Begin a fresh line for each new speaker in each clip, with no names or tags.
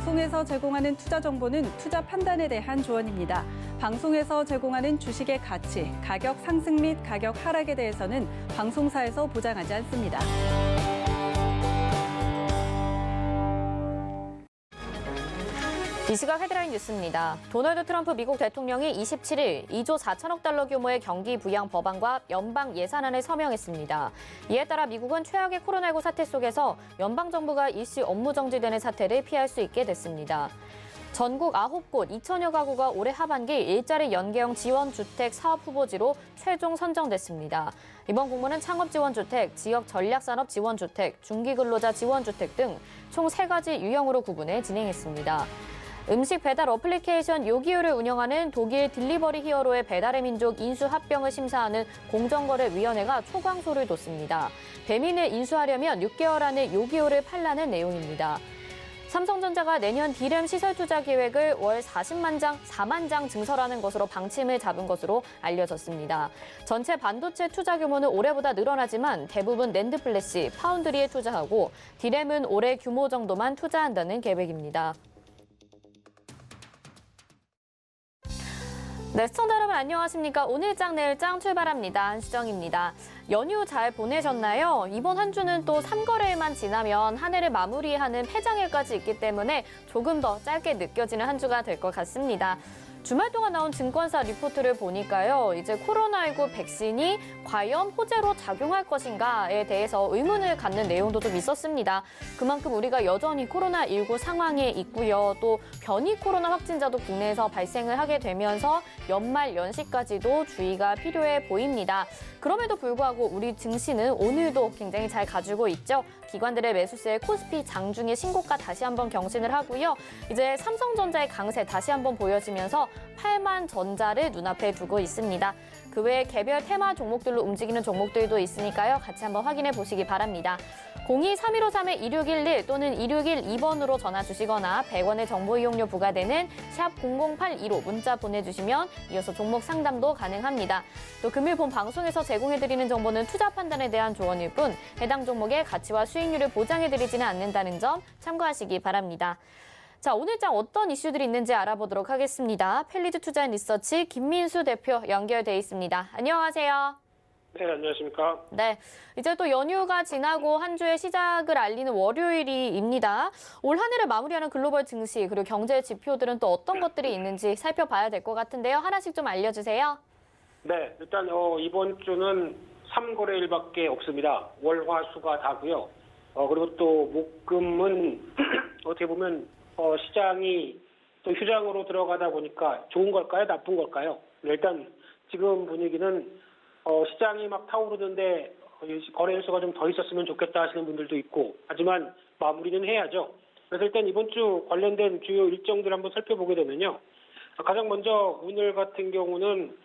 방송에서 제공하는 투자 정보는 투자 판단에 대한 조언입니다. 방송에서 제공하는 주식의 가치, 가격 상승 및 가격 하락에 대해서는 방송사에서 보장하지 않습니다.
이 시각 헤드라인 뉴스입니다. 도널드 트럼프 미국 대통령이 27일 2조 4천억 달러 규모의 경기 부양 법안과 연방 예산안을 서명했습니다. 이에 따라 미국은 최악의 코로나19 사태 속에서 연방정부가 일시 업무 정지되는 사태를 피할 수 있게 됐습니다. 전국 9곳 2천여 가구가 올해 하반기 일자리 연계형 지원주택 사업 후보지로 최종 선정됐습니다. 이번 공모는 창업지원주택, 지역전략산업지원주택, 중기근로자 지원주택 등 총 3가지 유형으로 구분해 진행했습니다. 음식 배달 어플리케이션 요기요를 운영하는 독일 딜리버리 히어로의 배달의 민족 인수 합병을 심사하는 공정거래위원회가 초광소를 뒀습니다. 배민을 인수하려면 6개월 안에 요기요를 팔라는 내용입니다. 삼성전자가 내년 D램 시설 투자 계획을 월 4만 장 증설하는 것으로 방침을 잡은 것으로 알려졌습니다. 전체 반도체 투자 규모는 올해보다 늘어나지만 대부분 낸드 플래시, 파운드리에 투자하고 D램은 올해 규모 정도만 투자한다는 계획입니다. 네, 시청자 여러분 안녕하십니까? 오늘장 내일장 출발합니다. 한수정입니다. 연휴 잘 보내셨나요? 이번 한 주는 또 3거래일만 지나면 한 해를 마무리하는 폐장일까지 있기 때문에 조금 더 짧게 느껴지는 한 주가 될 것 같습니다. 주말 동안 나온 증권사 리포트를 보니까요. 이제 코로나19 백신이 과연 호재로 작용할 것인가에 대해서 의문을 갖는 내용도 좀 있었습니다. 그만큼 우리가 여전히 코로나19 상황에 있고요. 또 변이 코로나 확진자도 국내에서 발생을 하게 되면서 연말 연시까지도 주의가 필요해 보입니다. 그럼에도 불구하고 우리 증시는 오늘도 굉장히 잘 가지고 있죠. 기관들의 매수세에 코스피 장중에 신고가 다시 한번 경신을 하고요. 이제 삼성전자의 강세 다시 한번 보여지면서 8만 전자를 눈앞에 두고 있습니다. 그 외에 개별 테마 종목들로 움직이는 종목들도 있으니까요. 같이 한번 확인해 보시기 바랍니다. 02-3153-2611 또는 2612번으로 전화 주시거나 100원의 정보 이용료 부과되는 샵 0082로 문자 보내주시면 이어서 종목 상담도 가능합니다. 또 금일 본 방송에서 제공해드리는 정보는 투자 판단에 대한 조언일 뿐 해당 종목의 가치와 수익률을 보장해드리지는 않는다는 점 참고하시기 바랍니다. 자, 오늘장 어떤 이슈들이 있는지 알아보도록 하겠습니다. 펠리즈 투자 리서치 김민수 대표 연결돼 있습니다. 안녕하세요.
네, 안녕하십니까.
네, 이제 또 연휴가 지나고 한 주의 시작을 알리는 월요일입니다. 올 한 해를 마무리하는 글로벌 증시 그리고 경제 지표들은 또 어떤 것들이 있는지 살펴봐야 될 것 같은데요. 하나씩 좀 알려주세요.
네, 일단 이번 주는 3거래일밖에 없습니다. 월, 화, 수가 다고요. 그리고 또 목금은 어떻게 보면 시장이 또 휴장으로 들어가다 보니까 좋은 걸까요? 나쁜 걸까요? 일단 지금 분위기는 시장이 막 타오르는데 거래 수가 좀 더 있었으면 좋겠다 하시는 분들도 있고 하지만 마무리는 해야죠. 그래서 일단 이번 주 관련된 주요 일정들 한번 살펴보게 되면요. 가장 먼저 오늘 같은 경우는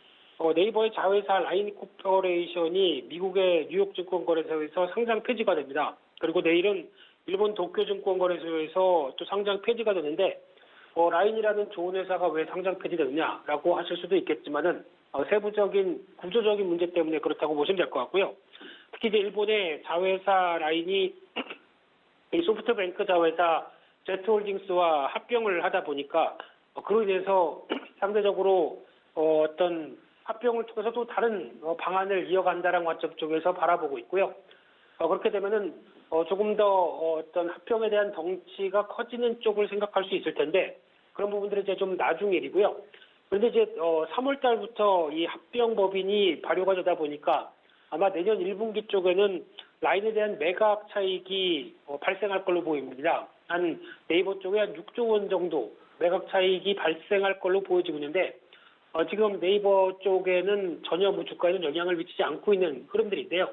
네이버의 자회사 라인 코퍼레이션이 미국의 뉴욕 증권거래소에서 상장 폐지가 됩니다. 그리고 내일은 일본 도쿄 증권거래소에서 또 상장 폐지가 되는데 라인이라는 좋은 회사가 왜 상장 폐지되느냐라고 하실 수도 있겠지만은 세부적인 구조적인 문제 때문에 그렇다고 보시면 될 것 같고요. 특히 이제 일본의 자회사 라인이 이 소프트뱅크 자회사 제트홀딩스와 합병을 하다 보니까 그로 인해서 상대적으로 어떤 합병을 통해서 또 다른 방안을 이어간다라는 관점 쪽에서 바라보고 있고요. 그렇게 되면은 조금 더 어떤 합병에 대한 덩치가 커지는 쪽을 생각할 수 있을 텐데 그런 부분들은 이제 좀 나중 일이고요. 그런데 이제 3월 달부터 이 합병 법인이 발효가 되다 보니까 아마 내년 1분기 쪽에는 라인에 대한 매각 차익이 발생할 걸로 보입니다. 한 네이버 쪽에 한 6조 원 정도 매각 차익이 발생할 걸로 보여지고 있는데 지금 네이버 쪽에는 전혀 주가에는 영향을 미치지 않고 있는 흐름들인데요.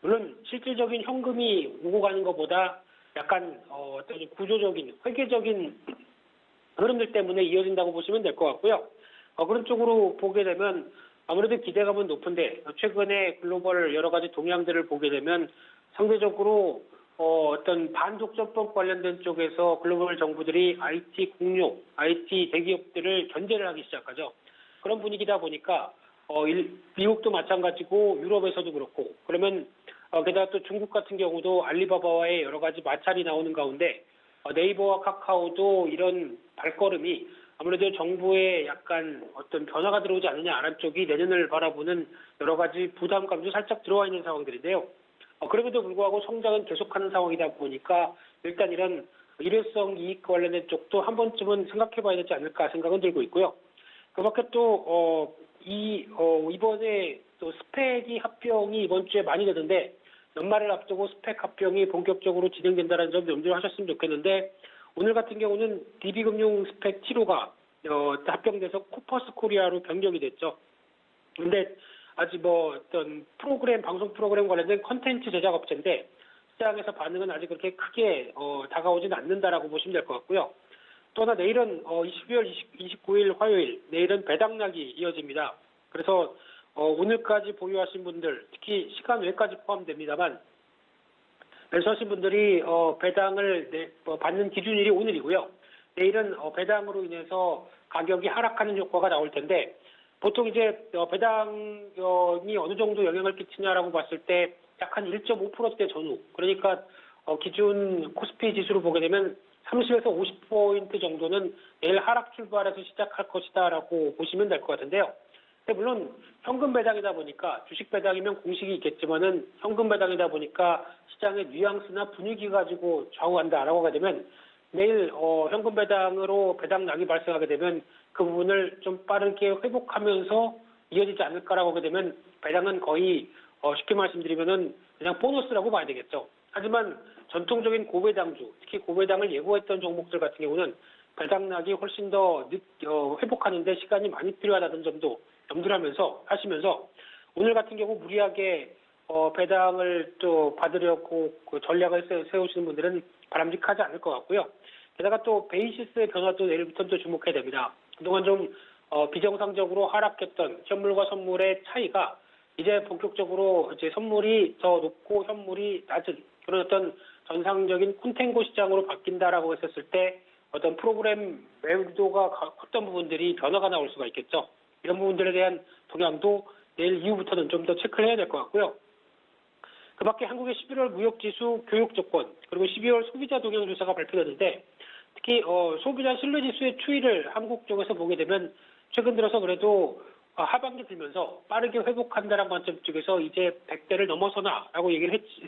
물론 실질적인 현금이 오고 가는 것보다 약간 어떤 구조적인 회계적인 흐름들 때문에 이어진다고 보시면 될 것 같고요. 그런 쪽으로 보게 되면 아무래도 기대감은 높은데 최근에 글로벌 여러 가지 동향들을 보게 되면 상대적으로 어떤 반독점법 관련된 쪽에서 글로벌 정부들이 IT 공룡, IT 대기업들을 견제를 하기 시작하죠. 그런 분위기다 보니까 미국도 마찬가지고 유럽에서도 그렇고 그러면 게다가 또 중국 같은 경우도 알리바바와의 여러 가지 마찰이 나오는 가운데 네이버와 카카오도 이런 발걸음이 아무래도 정부의 약간 어떤 변화가 들어오지 않느냐 안쪽이 내년을 바라보는 여러 가지 부담감도 살짝 들어와 있는 상황들인데요. 그럼에도 불구하고 성장은 계속하는 상황이다 보니까 일단 이런 일회성 이익 관련된 쪽도 한 번쯤은 생각해 봐야 되지 않을까 생각은 들고 있고요. 그 밖에 또, 이번에 또 스펙이 합병이 이번 주에 많이 되는데 연말을 앞두고 스펙 합병이 본격적으로 진행된다는 점 염두를 하셨으면 좋겠는데 오늘 같은 경우는 DB금융 스펙 7호가 합병돼서 코퍼스 코리아로 변경이 됐죠. 근데 아직 어떤 방송 프로그램 관련된 컨텐츠 제작 업체인데 시장에서 반응은 아직 그렇게 크게 다가오지는 않는다라고 보시면 될 것 같고요. 또 하나 내일은 12월 29일 화요일 내일은 배당락이 이어집니다. 그래서 오늘까지 보유하신 분들 특히 시간 외까지 포함됩니다만 매수하신 분들이 배당을 받는 기준일이 오늘이고요. 내일은 배당으로 인해서 가격이 하락하는 효과가 나올 텐데 보통 이제 배당이 어느 정도 영향을 끼치냐라고 봤을 때 약 한 1.5%대 전후 그러니까 기준 코스피 지수로 보게 되면 30에서 50포인트 정도는 내일 하락 출발해서 시작할 것이다라고 보시면 될 것 같은데요. 근데 물론 현금 배당이다 보니까 주식 배당이면 공식이 있겠지만은 현금 배당이다 보니까 시장의 뉘앙스나 분위기 가지고 좌우한다라고 하게 되면 내일 현금 배당으로 배당락이 발생하게 되면 그 부분을 좀 빠르게 회복하면서 이어지지 않을까라고 하게 되면 배당은 거의 쉽게 말씀드리면은 그냥 보너스라고 봐야 되겠죠. 하지만 전통적인 고배당주, 특히 고배당을 예고했던 종목들 같은 경우는 배당락이 훨씬 더 회복하는데 시간이 많이 필요하다는 점도 염두를 하시면서 오늘 같은 경우 무리하게 배당을 또 받으려고 그 전략을 세우시는 분들은 바람직하지 않을 것 같고요. 게다가 또 베이시스의 변화도 내일부터 또 주목해야 됩니다. 그동안 좀 비정상적으로 하락했던 현물과 선물의 차이가 이제 본격적으로 이제 선물이 더 높고 현물이 낮은 그런 어떤 전상적인 콘텐고 시장으로 바뀐다라고 했었을 때 어떤 프로그램 매도가 컸던 부분들이 변화가 나올 수가 있겠죠. 이런 부분들에 대한 동향도 내일 이후부터는 좀 더 체크를 해야 될 것 같고요. 그 밖에 한국의 11월 무역지수 교육 조건 그리고 12월 소비자 동향 조사가 발표됐는데 특히 소비자 신뢰지수의 추이를 한국 쪽에서 보게 되면 최근 들어서 그래도 하반기 들면서 빠르게 회복한다는 관점 쪽에서 이제 100대를 넘어서나라고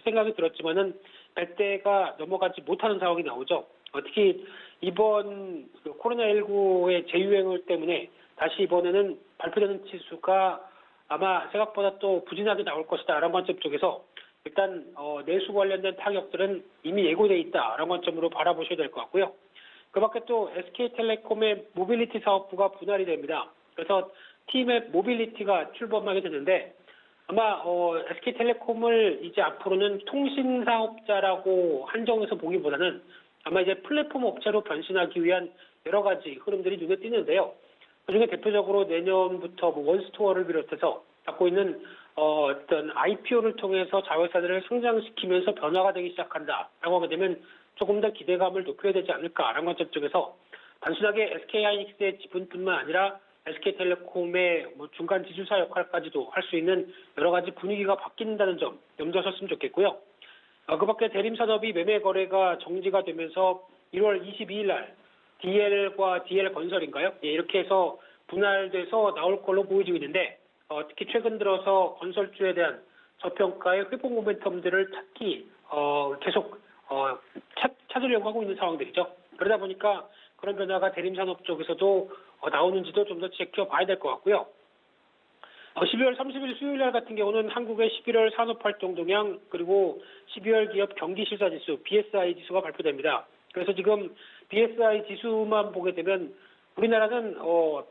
생각이 들었지만은 100대가 넘어가지 못하는 상황이 나오죠. 특히 이번 코로나19의 재유행 때문에 다시 이번에는 발표되는 지수가 아마 생각보다 또 부진하게 나올 것이다라는 관점 쪽에서 일단 내수 관련된 타격들은 이미 예고돼 있다라는 관점으로 바라보셔야 될 것 같고요. 그 밖에 또 SK텔레콤의 모빌리티 사업부가 분할이 됩니다. 그래서 T맵 모빌리티가 출범하게 되는데 아마 SK텔레콤을 이제 앞으로는 통신 사업자라고 한정해서 보기보다는 아마 이제 플랫폼 업체로 변신하기 위한 여러 가지 흐름들이 눈에 띄는데요. 그중에 대표적으로 내년부터 원스토어를 비롯해서 갖고 있는 어떤 IPO를 통해서 자회사들을 성장시키면서 변화가 되기 시작한다라고 하게 되면 조금 더 기대감을 높여야 되지 않을까라는 관점 쪽에서 단순하게 SK하이닉스의 지분뿐만 아니라 SK텔레콤의 중간 지주사 역할까지도 할 수 있는 여러 가지 분위기가 바뀐다는 점 염두하셨으면 좋겠고요. 그 밖에 대림산업이 매매 거래가 정지가 되면서 1월 22일 날 DL과 DL건설인가요? 이렇게 해서 분할돼서 나올 걸로 보여지고 있는데 특히 최근 들어서 건설주에 대한 저평가의 회복 모멘텀들을 계속 찾으려고 하고 있는 상황들이죠. 그러다 보니까 그런 변화가 대림산업 쪽에서도 나오는지도 좀 더 지켜봐야 될 것 같고요. 12월 30일 수요일 날 같은 경우는 한국의 11월 산업활동 동향 그리고 12월 기업 경기실사지수 BSI 지수가 발표됩니다. 그래서 지금 BSI 지수만 보게 되면 우리나라는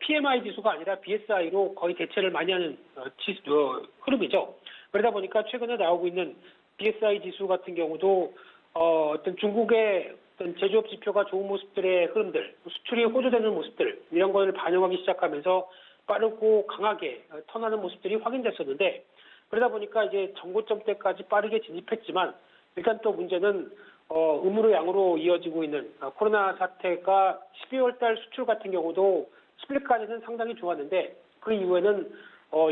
PMI 지수가 아니라 BSI로 거의 대체를 많이 하는 흐름이죠. 그러다 보니까 최근에 나오고 있는 BSI 지수 같은 경우도 어떤 중국의 어떤 제조업 지표가 좋은 모습들의 흐름들, 수출이 호조되는 모습들 이런 것을 반영하기 시작하면서 빠르고 강하게 턴하는 모습들이 확인됐었는데 그러다 보니까 이제 정고점 때까지 빠르게 진입했지만 일단 또 문제는 음으로 양으로 이어지고 있는 코로나 사태가 12월 달 수출 같은 경우도 10일까지는 상당히 좋았는데 그 이후에는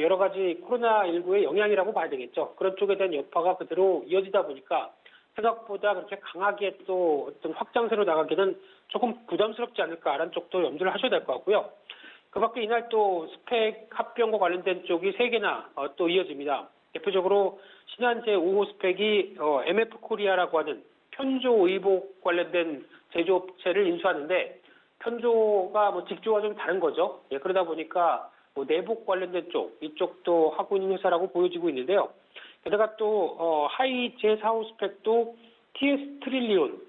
여러 가지 코로나19의 영향이라고 봐야 되겠죠. 그런 쪽에 대한 여파가 그대로 이어지다 보니까 생각보다 그렇게 강하게 또 어떤 확장세로 나가기는 조금 부담스럽지 않을까라는 쪽도 염두를 하셔야 될 것 같고요. 그 밖에 이날 또 스펙 합병과 관련된 쪽이 3개나 또 이어집니다. 대표적으로 신한제 5호 스펙이 MF 코리아라고 하는 편조 의복 관련된 제조업체를 인수하는데 편조가 뭐 직조와 좀 다른 거죠. 예, 그러다 보니까 뭐 내복 관련된 쪽 이쪽도 하고 있는 회사라고 보여지고 있는데요. 게다가 또 하이 제4호 스펙도 TS 트릴리온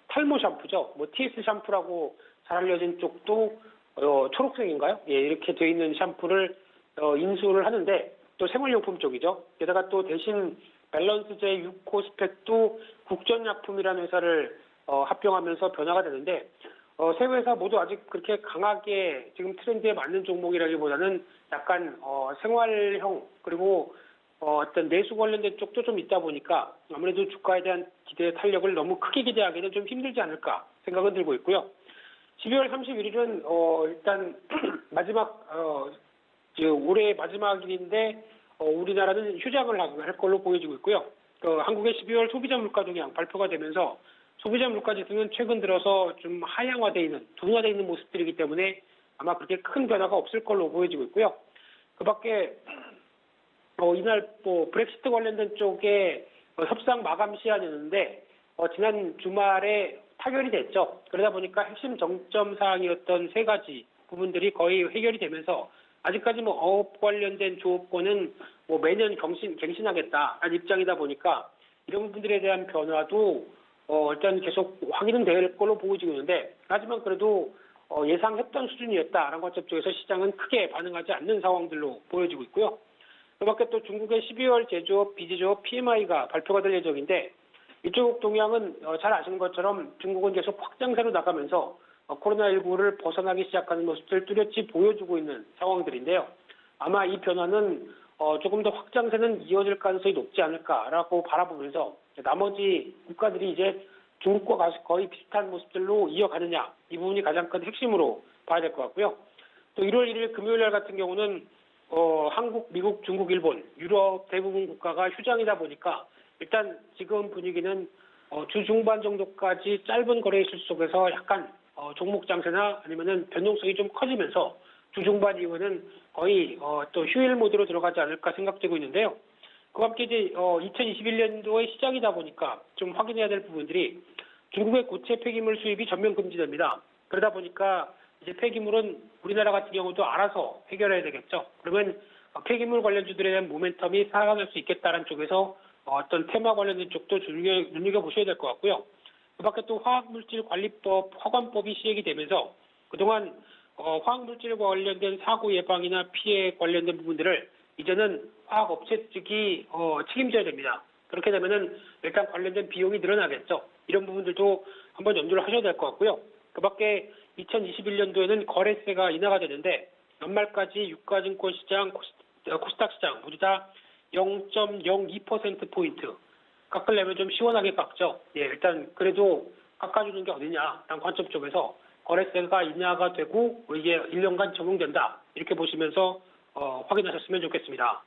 탈모 샴푸죠. 뭐 TS 샴푸라고 잘 알려진 쪽도 초록색인가요? 예, 이렇게 돼 있는 샴푸를 인수를 하는데 또 생활용품 쪽이죠. 게다가 또 대신 밸런스제 6호 스펙도 국전약품이라는 회사를 합병하면서 변화가 되는데 세 회사 모두 아직 그렇게 강하게 지금 트렌드에 맞는 종목이라기보다는 약간 생활형 그리고 어떤 내수 관련된 쪽도 좀 있다 보니까 아무래도 주가에 대한 기대 탄력을 너무 크게 기대하기는 좀 힘들지 않을까 생각은 들고 있고요. 12월 31일은 일단 마지막 올해 마지막일인데 우리나라는 휴장을 할 걸로 보여지고 있고요. 한국의 12월 소비자 물가 동향 발표가 되면서 소비자 물가 지수는 최근 들어서 좀 하향화돼 있는, 둔화돼 있는 모습들이기 때문에 아마 그렇게 큰 변화가 없을 걸로 보여지고 있고요. 그 밖에 이날 뭐 브렉시트 관련된 쪽에 협상 마감 시한이었는데 지난 주말에 타결이 됐죠. 그러다 보니까 핵심 정점 사항이었던 3가지 부분들이 거의 해결이 되면서 아직까지 뭐 어업 관련된 조업권은 뭐 매년 갱신하겠다라는 입장이다 보니까 이런 부분들에 대한 변화도 일단 계속 확인은 될 걸로 보여지고 있는데 하지만 그래도 예상했던 수준이었다라는 관점 쪽에서 시장은 크게 반응하지 않는 상황들로 보여지고 있고요. 그 밖에 또 중국의 12월 제조업, 비제조업 PMI가 발표가 될 예정인데 이쪽 동향은 잘 아시는 것처럼 중국은 계속 확장세로 나가면서 코로나19를 벗어나기 시작하는 모습을 뚜렷이 보여주고 있는 상황들인데요. 아마 이 변화는 조금 더 확장세는 이어질 가능성이 높지 않을까라고 바라보면서 나머지 국가들이 이제 중국과 거의 비슷한 모습들로 이어가느냐 이 부분이 가장 큰 핵심으로 봐야 될 것 같고요. 또 1월 1일 금요일 날 같은 경우는 한국, 미국, 중국, 일본, 유럽 대부분 국가가 휴장이다 보니까 일단 지금 분위기는 주 중반 정도까지 짧은 거래 이슈 속에서 약간 종목 장세나 아니면은 변동성이 좀 커지면서 주 중반 이후에는 거의 또 휴일 모드로 들어가지 않을까 생각되고 있는데요. 그와 함께 이제 2021년도의 시작이다 보니까 좀 확인해야 될 부분들이 중국의 고체 폐기물 수입이 전면 금지됩니다. 그러다 보니까 이제 폐기물은 우리나라 같은 경우도 알아서 해결해야 되겠죠. 그러면 폐기물 관련주들에 대한 모멘텀이 살아날 수 있겠다는 쪽에서 어떤 테마 관련된 쪽도 눈여겨보셔야 될 것 같고요. 그 밖에 또 화학물질관리법, 화관법이 시행이 되면서 그동안 화학물질 관련된 사고 예방이나 피해 관련된 부분들을 이제는 화학업체 측이 책임져야 됩니다. 그렇게 되면은 일단 관련된 비용이 늘어나겠죠. 이런 부분들도 한번 염두를 하셔야 될 것 같고요. 그 밖에 2021년도에는 거래세가 인하가 되는데 연말까지 유가증권 시장, 코스닥 시장 모두 다 0.02%포인트 깎으려면 좀 시원하게 깎죠. 예, 일단 그래도 깎아주는 게 어디냐라는 관점 쪽에서 거래세가 인하가 되고 이게 1년간 적용된다. 이렇게 보시면서 확인하셨으면 좋겠습니다.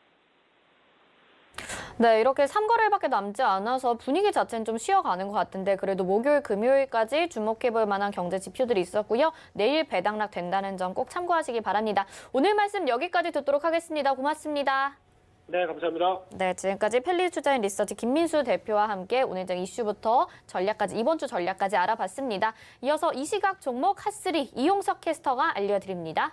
네, 이렇게 3거래일밖에 남지 않아서 분위기 자체는 좀 쉬어가는 것 같은데 그래도 목요일, 금요일까지 주목해볼 만한 경제 지표들이 있었고요. 내일 배당락 된다는 점 꼭 참고하시기 바랍니다. 오늘 말씀 여기까지 듣도록 하겠습니다. 고맙습니다.
네, 감사합니다.
네, 지금까지 펠리투자인 리서치 김민수 대표와 함께 오늘장 이슈부터 전략까지 이번 주 전략까지 알아봤습니다. 이어서 이 시각 종목 핫3 이용석 캐스터가 알려드립니다.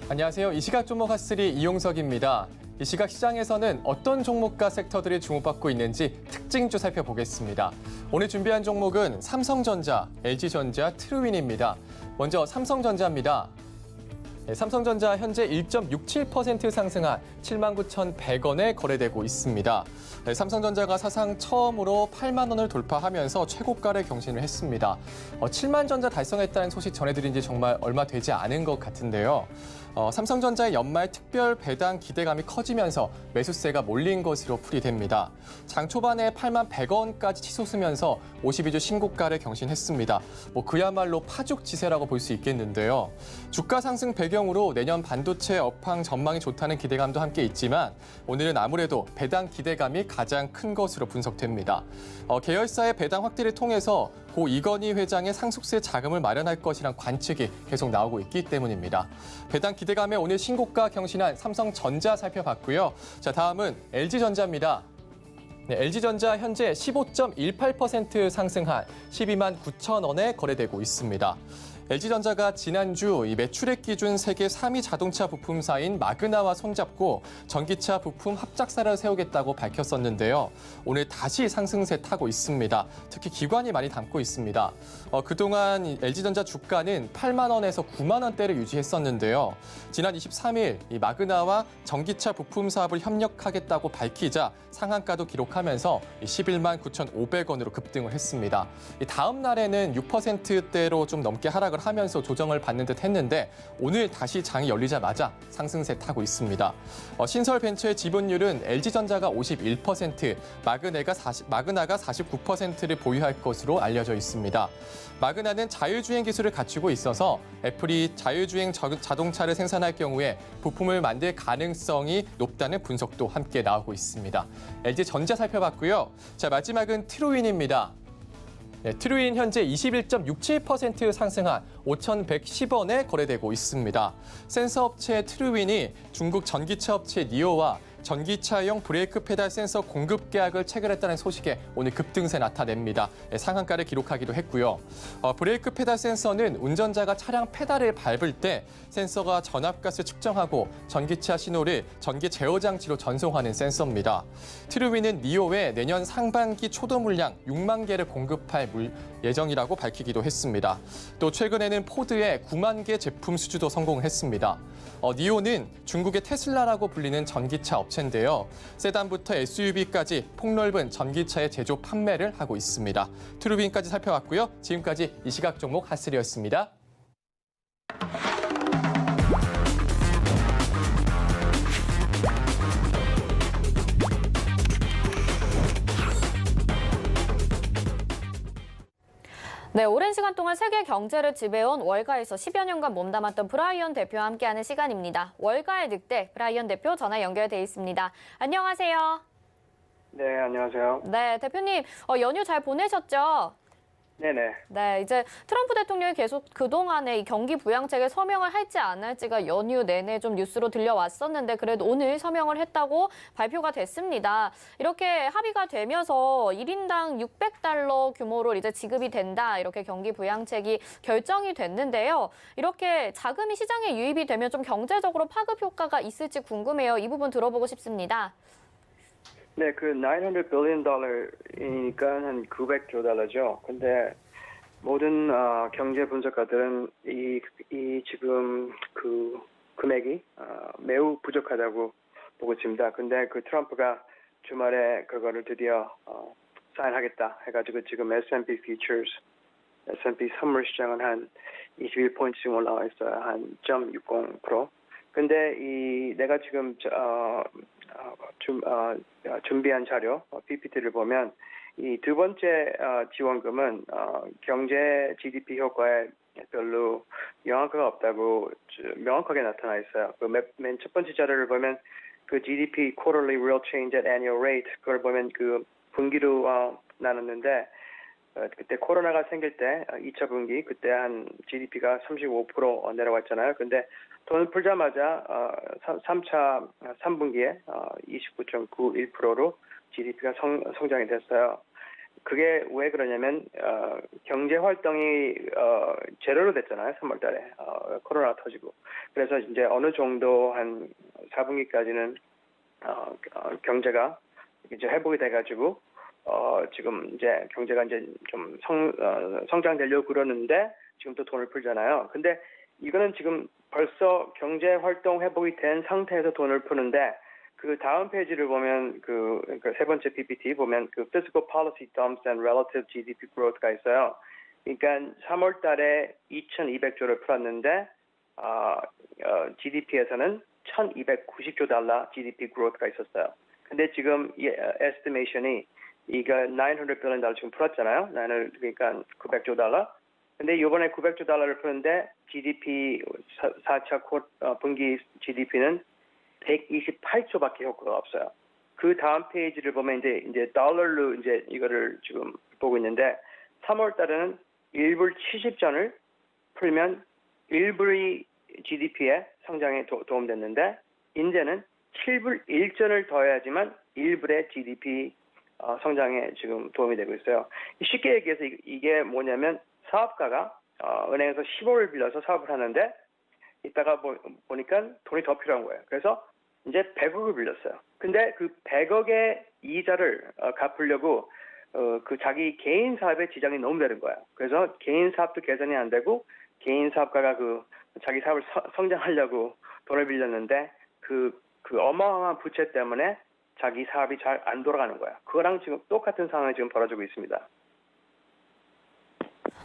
안녕하세요. 이 시각 종목 핫3 이용석입니다. 이 시각 시장에서는 어떤 종목과 섹터들이 주목받고 있는지 특징주 살펴보겠습니다. 오늘 준비한 종목은 삼성전자, LG전자, 트루윈입니다. 먼저 삼성전자입니다. 삼성전자 현재 1.67% 상승한 79,100원에 거래되고 있습니다. 삼성전자가 사상 처음으로 8만 원을 돌파하면서 최고가를 경신을 했습니다. 7만 전자 달성했다는 소식 전해드린 지 정말 얼마 되지 않은 것 같은데요. 삼성전자의 연말 특별 배당 기대감이 커지면서 매수세가 몰린 것으로 풀이됩니다. 장 초반에 8만 100원까지 치솟으면서 52주 신고가를 경신했습니다. 그야말로 파죽지세라고 볼 수 있겠는데요. 주가 상승 배경 적용으로 내년 반도체 업황 전망이 좋다는 기대감도 함께 있지만 오늘은 아무래도 배당 기대감이 가장 큰 것으로 분석됩니다. 계열사의 배당 확대를 통해서 고 이건희 회장의 상속세 자금을 마련할 것이란 관측이 계속 나오고 있기 때문입니다. 배당 기대감에 오늘 신고가 경신한 삼성전자 살펴봤고요. 자, 다음은 LG전자입니다. 네, LG전자 현재 15.18% 상승한 12만 9천 원에 거래되고 있습니다. LG전자가 지난주 이 매출액 기준 세계 3위 자동차 부품사인 마그나와 손잡고 전기차 부품 합작사를 세우겠다고 밝혔었는데요. 오늘 다시 상승세 타고 있습니다. 특히 기관이 많이 담고 있습니다. 그동안 LG전자 주가는 8만 원에서 9만 원대를 유지했었는데요. 지난 23일 이 마그나와 전기차 부품 사업을 협력하겠다고 밝히자 상한가도 기록하면서 11만 9,500원으로 급등을 했습니다. 다음 날에는 6%대로 좀 넘게 하락을 하면서 조정을 받는 듯 했는데 오늘 다시 장이 열리자마자 상승세 타고 있습니다. 신설벤처의 지분율은 LG전자가 51%, 마그나가 49%를 보유할 것으로 알려져 있습니다. 마그나는 자율주행 기술을 갖추고 있어서 애플이 자율주행 자동차를 생산할 경우에 부품을 만들 가능성이 높다는 분석도 함께 나오고 있습니다. LG전자 살펴봤고요. 자, 마지막은 트루윈입니다. 네, 트루윈 현재 21.67% 상승한 5,110원에 거래되고 있습니다. 센서 업체 트루윈이 중국 전기차 업체 니오와 전기차용 브레이크 페달 센서 공급 계약을 체결했다는 소식에 오늘 급등세 나타냅니다. 상한가를 기록하기도 했고요. 브레이크 페달 센서는 운전자가 차량 페달을 밟을 때 센서가 전압가스를 측정하고 전기차 신호를 전기 제어 장치로 전송하는 센서입니다. 트루윈은 니오에 내년 상반기 초도 물량 6만 개를 공급할 예정이라고 밝히기도 했습니다. 또 최근에는 포드의 9만 개 제품 수주도 성공했습니다. 니오는 중국의 테슬라라고 불리는 전기차 업체인데요. 세단부터 SUV까지 폭넓은 전기차의 제조 판매를 하고 있습니다. 트루빈까지 살펴봤고요. 지금까지 이 시각 종목 핫3였습니다.
네, 오랜 시간 동안 세계 경제를 지배해온 월가에서 10여 년간 몸담았던 브라이언 대표와 함께하는 시간입니다. 월가의 늑대 브라이언 대표 전화 연결돼 있습니다. 안녕하세요.
네, 안녕하세요.
네, 대표님 연휴 잘 보내셨죠?
네네.
네, 이제 트럼프 대통령이 계속 그동안에 이 경기 부양책에 서명을 할지 안 할지가 연휴 내내 좀 뉴스로 들려왔었는데 그래도 오늘 서명을 했다고 발표가 됐습니다. 이렇게 합의가 되면서 1인당 600달러 규모로 이제 지급이 된다. 이렇게 경기 부양책이 결정이 됐는데요. 이렇게 자금이 시장에 유입이 되면 좀 경제적으로 파급 효과가 있을지 궁금해요. 이 부분 들어보고 싶습니다.
네, 그 $900 billion 한 900조 달러죠. 근데 모든 경제 분석가들은 이 지금 그 금액이 매우 부족하다고 보고 있습니다. 근데 그 트럼프가 주말에 그거를 드디어 사인하겠다 해가지고 지금 S&P Futures, S&P 선물 시장은 한 21포인트씩 올라와 있어요. 한 0.60%. 근데 내가 지금 준비한 자료 PPT를 보면 이 두 번째 지원금은 경제 GDP 효과에 별로 영향가 없다고 명확하게 나타나 있어요. 그 맨 첫 번째 자료를 보면 그 GDP quarterly real change at annual rate 그걸 보면 그 분기로 나눴는데 그때 코로나가 생길 때 2차 분기 그때 한 GDP가 35% 내려왔잖아요. 근데 돈을 풀자마자 3분기에 29.91%로 GDP가 성장이 됐어요. 그게 왜 그러냐면 경제 활동이 제로로 됐잖아요. 3월 달에 코로나 터지고. 그래서 이제 어느 정도 한 4분기까지는 경제가 이제 회복이 돼가지고 지금 이제 경제가 이제 좀 성장되려고 그러는데 지금 또 돈을 풀잖아요. 근데 이거는 지금 벌써 경제 활동 회복이 된 상태에서 돈을 푸는데 그 다음 페이지를 보면 그 세 번째 PPT 보면 그 Fiscal Policy Dumps and Relative GDP Growth가 있어요. 그러니까 3월 달에 2,200조를 풀었는데 GDP에서는 1,290조 달러 GDP Growth가 있었어요. 근데 지금 이 estimation이 이거 $900 billion 지금 풀었잖아요. 그러니까 900조 달러. 근데 이번에 900조 달러를 푸는데 GDP 4차 분기 GDP는 128조밖에 효과가 없어요. 그 다음 페이지를 보면 이제 달러로 이제 이거를 지금 보고 있는데 3월 달에는 1불 70전을 풀면 1불이 GDP에 성장에 도움됐는데 이제는 7불 1전을 더해야지만 1불의 GDP 성장에 지금 도움이 되고 있어요. 쉽게 얘기해서 이게 뭐냐면 사업가가 은행에서 10억을 빌려서 사업을 하는데 이따가 보니까 돈이 더 필요한 거예요. 그래서 이제 100억을 빌렸어요. 근데 그 100억의 이자를 갚으려고 그 자기 개인 사업에 지장이 너무 되는 거예요. 그래서 개인 사업도 개선이 안 되고 개인 사업가가 그 자기 사업을 성장하려고 돈을 빌렸는데 그 어마어마한 부채 때문에 자기 사업이 잘 안 돌아가는 거야. 그거랑 지금 똑같은 상황이 지금 벌어지고 있습니다.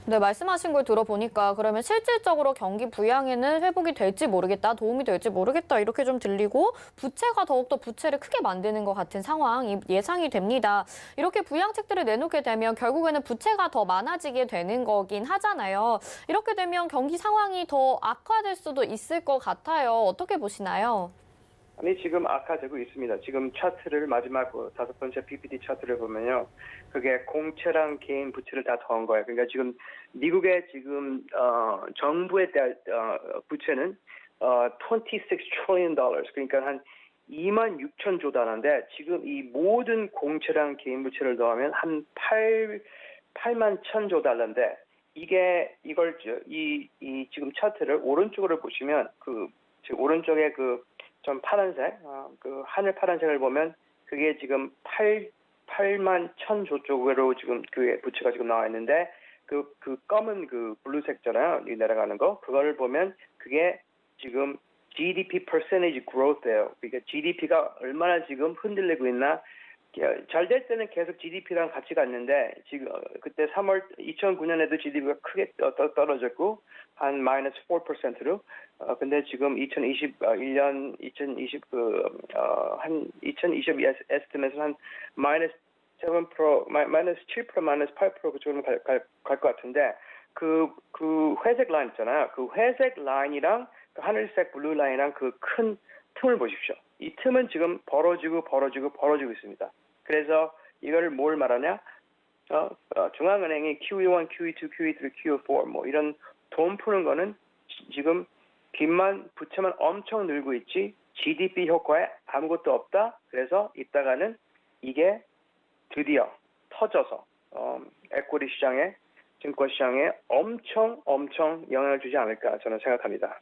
네, 말씀하신 걸 들어보니까 그러면 실질적으로 경기 부양에는 회복이 될지 모르겠다, 도움이 될지 모르겠다 이렇게 좀 들리고 부채가 더욱더 부채를 크게 만드는 것 같은 상황이 예상이 됩니다. 이렇게 부양책들을 내놓게 되면 결국에는 부채가 더 많아지게 되는 거긴 하잖아요. 이렇게 되면 경기 상황이 더 악화될 수도 있을 것 같아요. 어떻게 보시나요?
아니 지금 악화되고 있습니다. 지금 차트를 마지막 5번째 PPT 차트를 보면요, 그게 공채랑 개인 부채를 다 더한 거예요. 그러니까 지금 미국의 지금 정부에 대한 부채는 26 trillion dollars, 그러니까 한 2만 6천 조 달러인데 지금 이 모든 공채랑 개인 부채를 더하면 한 8만 1천 조 달러인데 이걸 이 지금 차트를 오른쪽으로 보시면 지금 오른쪽에 좀 파란색, 그 하늘 파란색을 보면 그게 지금 8만 1,000조 쪽으로 지금 그 부채가 지금 나와 있는데 그 검은 그 블루색잖아요. 이 내려가는 거. 그거를 보면 그게 지금 GDP percentage growth예요. 그러니까 GDP가 얼마나 지금 흔들리고 있나. 잘 될 때는 계속 GDP랑 같이 갔는데 지금 그때 2009년에도 GDP가 크게 떨어졌고 한 마이너스 4%로 근데 지금 2021년 2020 에스티메이트는 한 마이너스 7%, 마이너스 7%, 마이너스 8% 그쪽으로 갈 것 같은데 그 회색 라인 있잖아요. 그 회색 라인이랑 그 하늘색 블루 라인이랑 그 큰 틈을 보십시오. 이 틈은 지금 벌어지고 있습니다. 그래서 이거를 뭘 말하냐? 중앙은행이 QE1, QE2, QE3, QE4 뭐 이런 돈 푸는 거는 지금 부채만 엄청 늘고 있지 GDP 효과에 아무것도 없다. 그래서 이따가는 이게 드디어 터져서 에코리 시장에 증권 시장에 엄청 영향을 주지 않을까 저는 생각합니다.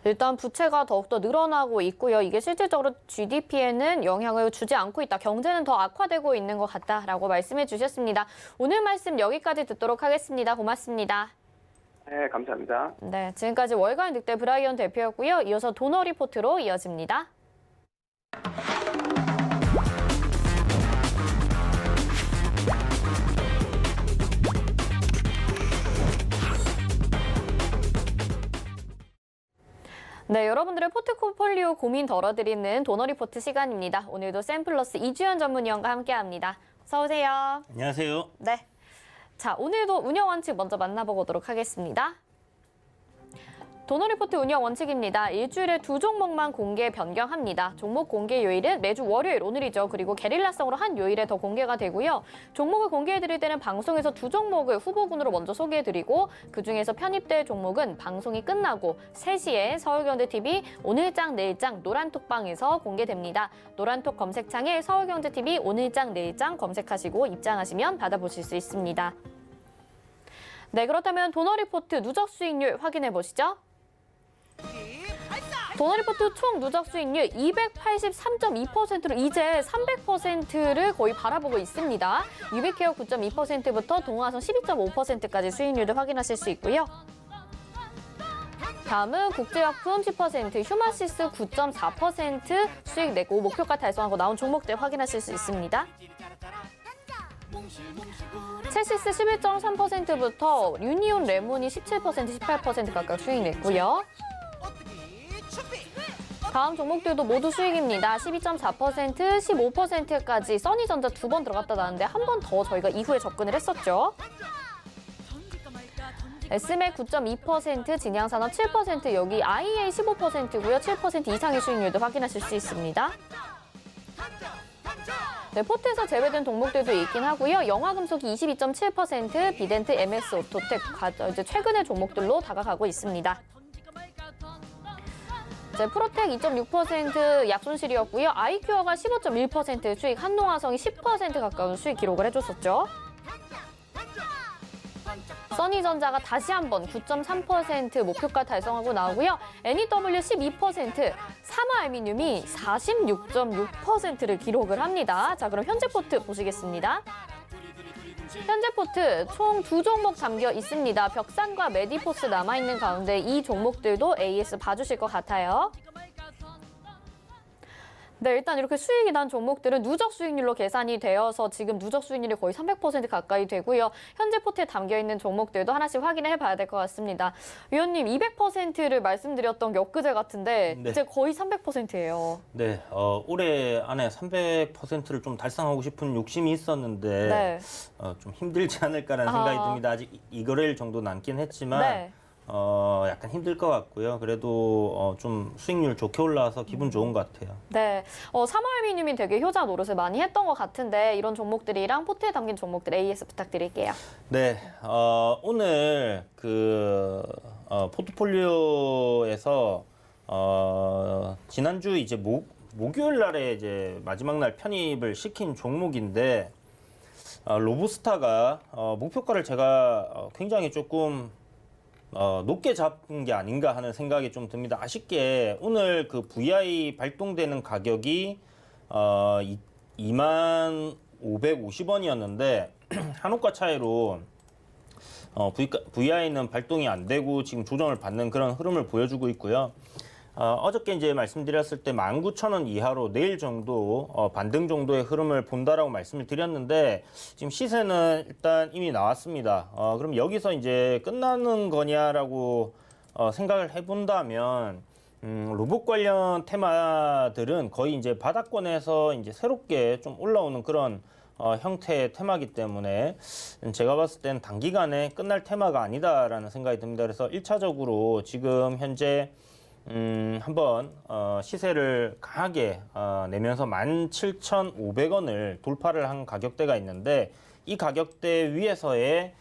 일단 부채가 더욱더 늘어나고 있고요. 이게 실질적으로 GDP에는 영향을 주지 않고 있다. 경제는 더 악화되고 있는 것 같다라고 말씀해 주셨습니다. 오늘 말씀 여기까지 듣도록 하겠습니다. 고맙습니다.
네, 감사합니다.
네, 지금까지 월간 늑대 브라이언 대표였고요. 이어서 도너 리포트로 이어집니다. 네, 여러분들의 포트폴리오 고민 덜어드리는 도너 리포트 시간입니다. 오늘도 샘플러스 이주연 전문위원과 함께합니다. 어서 오세요.
안녕하세요.
네. 자, 오늘도 운영 원칙 먼저 만나보도록 하겠습니다. 도너 리포트 운영 원칙입니다. 일주일에 2종목만 공개 변경합니다. 종목 공개 요일은 매주 월요일, 오늘이죠. 그리고 게릴라성으로 한 요일에 더 공개가 되고요. 종목을 공개해드릴 때는 방송에서 2종목을 후보군으로 먼저 소개해드리고 그중에서 편입될 종목은 방송이 끝나고 3시에 서울경제TV 오늘장 내일장 노란톡방에서 공개됩니다. 노란톡 검색창에 서울경제TV 오늘장 내일장 검색하시고 입장하시면 받아보실 수 있습니다. 네, 그렇다면 도너 리포트 누적 수익률 확인해 보시죠. 도너 리포트 총 누적 수익률 283.2%로 이제 300%를 거의 바라보고 있습니다. 유비케어 9.2%부터 동아선 12.5%까지 수익률을 확인하실 수 있고요. 다음은 국제약품 10%, 휴마시스 9.4% 수익 내고 목표가 달성하고 나온 종목들 확인하실 수 있습니다. 첼시스 11.3%부터 유니온 레몬이 17%, 18% 각각 수익 냈고요. 다음 종목들도 모두 수익입니다. 12.4%, 15%까지 써니전자 2번 들어갔다 나왔는데 한 번 더 저희가 이후에 접근을 했었죠. SM의 9.2%, 진양산업 7%, 여기 IA 15%고요. 7% 이상의 수익률도 확인하실 수 있습니다. 네, 포트에서 제외된 동목들도 있긴 하고요. 영화금속이 22.7%, 비덴트, MS, 오토텍, 이제 최근의 종목들로 다가가고 있습니다. 네, 프로텍 2.6% 약손실이었고요. 아이큐어가 15.1% 수익, 한농화성이 10% 가까운 수익 기록을 해줬었죠. 써니전자가 다시 한번 9.3% 목표가 달성하고 나오고요. NEW 12%, 사마알미늄이 46.6%를 기록을 합니다. 자, 그럼 현재 포트 보시겠습니다. 현재 포트 총 2종목 담겨 있습니다. 벽산과 메디포스 남아있는 가운데 이 종목들도 AS 봐주실 것 같아요. 네, 일단 이렇게 수익이 난 종목들은 누적 수익률로 계산이 되어서 지금 누적 수익률이 거의 300% 가까이 되고요. 현재 포트에 담겨있는 종목들도 하나씩 확인해 봐야 될 것 같습니다. 위원님, 200%를 말씀드렸던 게 엊그제 같은데
네.
이제 거의 300%예요.
네, 올해 안에 300%를 좀 달성하고 싶은 욕심이 있었는데
네.
좀 힘들지 않을까라는 생각이 듭니다. 아직 2거래일 정도 남긴 했지만
네.
약간 힘들 것 같고요. 그래도 좀 수익률 좋게 올라와서 기분 좋은 것 같아요.
네, 사마알미늄이 되게 효자 노릇을 많이 했던 것 같은데 이런 종목들이랑 포트에 담긴 종목들 AS 부탁드릴게요.
네, 오늘 그 포트폴리오에서 지난주 이제 목요일 날에 이제 마지막 날 편입을 시킨 종목인데 로부스타가 목표가를 제가 굉장히 조금 높게 잡은 게 아닌가 하는 생각이 좀 듭니다. 아쉽게 오늘 그 VI 발동되는 가격이 25,550원이었는데 한호가 차이로 VI는 발동이 안 되고 지금 조정을 받는 그런 흐름을 보여주고 있고요. 어저께 이제 말씀드렸을 때 19,000원 이하로 내일 정도 반등 정도의 흐름을 본다라고 말씀을 드렸는데 지금 시세는 일단 이미 나왔습니다. 그럼 여기서 이제 끝나는 거냐라고 생각을 해본다면 로봇 관련 테마들은 거의 이제 바닥권에서 이제 새롭게 좀 올라오는 그런 형태의 테마이기 때문에 제가 봤을 땐 단기간에 끝날 테마가 아니다라는 생각이 듭니다. 그래서 1차적으로 지금 현재 한번 시세를 강하게 내면서 17,500원을 돌파를 한 가격대가 있는데 이 가격대 위에서의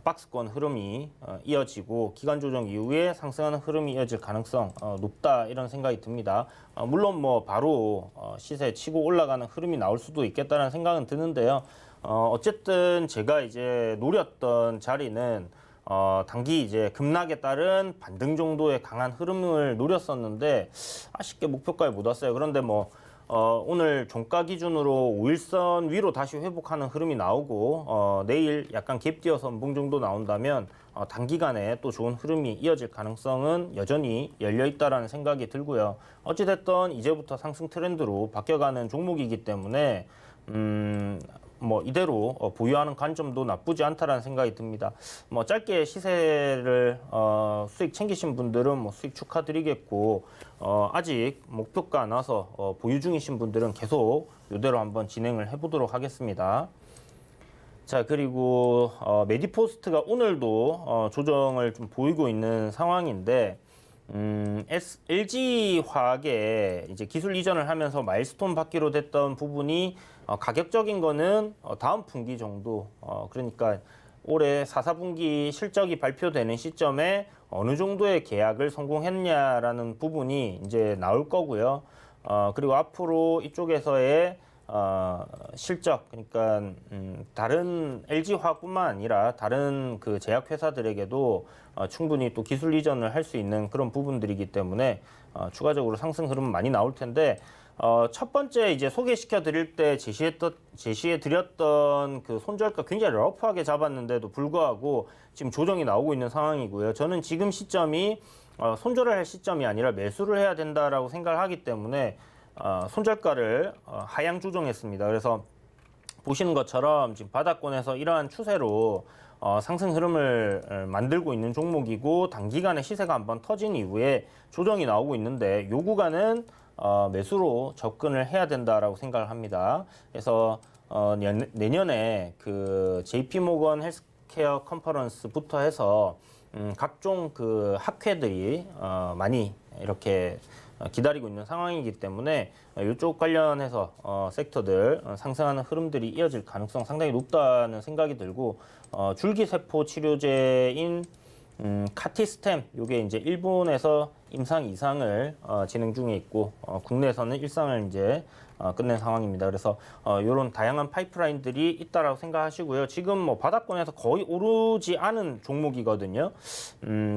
박스권 흐름이 이어지고 기간 조정 이후에 상승하는 흐름이 이어질 가능성 높다 이런 생각이 듭니다. 물론 뭐 바로 시세 치고 올라가는 흐름이 나올 수도 있겠다는 생각은 드는데요. 어쨌든 제가 이제 노렸던 자리는 단기 이제 급락에 따른 반등 정도의 강한 흐름을 노렸었는데 아쉽게 목표가에 못 왔어요. 그런데 뭐 오늘 종가 기준으로 5일선 위로 다시 회복하는 흐름이 나오고 내일 약간 갭 뛰어서 연봉 정도 나온다면 단기간에 또 좋은 흐름이 이어질 가능성은 여전히 열려 있다라는 생각이 들고요. 어찌됐든 이제부터 상승 트렌드로 바뀌어가는 종목이기 때문에 뭐 이대로 보유하는 관점도 나쁘지 않다라는 생각이 듭니다. 뭐 짧게 시세를 수익 챙기신 분들은 뭐 수익 축하드리겠고 아직 목표가 안 와서 보유 중이신 분들은 계속 이대로 한번 진행을 해보도록 하겠습니다. 자, 그리고 메디포스트가 오늘도 조정을 좀 보이고 있는 상황인데 LG화학에 이제 기술 이전을 하면서 마일스톤 받기로 됐던 부분이 가격적인 거는 다음 분기 정도 그러니까 올해 4, 4분기 실적이 발표되는 시점에 어느 정도의 계약을 성공했냐라는 부분이 이제 나올 거고요. 그리고 앞으로 이쪽에서의 실적 그러니까 다른 LG화학뿐만 아니라 다른 그 제약회사들에게도 충분히 또 기술 이전을 할 수 있는 그런 부분들이기 때문에 추가적으로 상승 흐름은 많이 나올 텐데 첫 번째 이제 소개시켜 드릴 때 제시해 드렸던 그 손절가 굉장히 러프하게 잡았는데도 불구하고 지금 조정이 나오고 있는 상황이고요. 저는 지금 시점이 손절을 할 시점이 아니라 매수를 해야 된다라고 생각을 하기 때문에 손절가를 하향 조정했습니다. 그래서 보시는 것처럼 지금 바닥권에서 이러한 추세로 상승 흐름을 만들고 있는 종목이고 단기간에 시세가 한번 터진 이후에 조정이 나오고 있는데 요 구간은 매수로 접근을 해야 된다라고 생각을 합니다. 그래서 내년에 그 JP모건 헬스케어 컨퍼런스부터 해서 각종 그 학회들이 많이 이렇게 기다리고 있는 상황이기 때문에 이쪽 관련해서 섹터들 상승하는 흐름들이 이어질 가능성 상당히 높다는 생각이 들고 줄기세포 치료제인 카티스템 요게 이제 일본에서 임상 2상을 진행 중에 있고 국내에서는 1상을 이제 끝낸 상황입니다. 그래서 이런 다양한 파이프라인들이 있다라고 생각하시고요. 지금 뭐 바닥권에서 거의 오르지 않은 종목이거든요.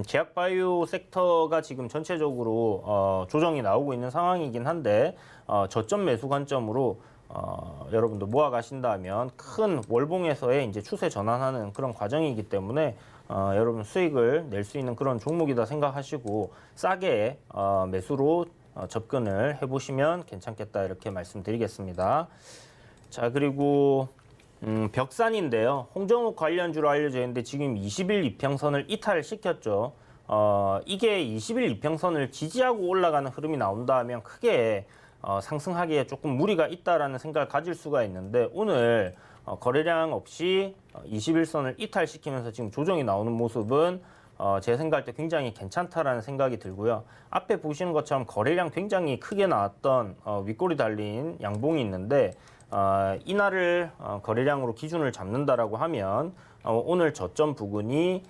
제약바이오 섹터가 지금 전체적으로 조정이 나오고 있는 상황이긴 한데 저점 매수 관점으로 여러분도 모아 가신다면 큰 월봉에서의 이제 추세 전환하는 그런 과정이기 때문에 여러분 수익을 낼 수 있는 그런 종목이다 생각하시고 싸게 매수로 접근을 해보시면 괜찮겠다 이렇게 말씀드리겠습니다. 자, 그리고 벽산인데요. 홍정욱 관련주로 알려져 있는데 지금 20일 이평선을 이탈시켰죠. 이게 20일 이평선을 지지하고 올라가는 흐름이 나온다 하면 크게 상승하기에 조금 무리가 있다라는 생각을 가질 수가 있는데 오늘 거래량 없이 21선을 이탈시키면서 지금 조정이 나오는 모습은 제 생각할 때 굉장히 괜찮다라는 생각이 들고요. 앞에 보시는 것처럼 거래량 굉장히 크게 나왔던 윗골이 달린 양봉이 있는데 이날을 거래량으로 기준을 잡는다라고 하면 오늘 저점 부근이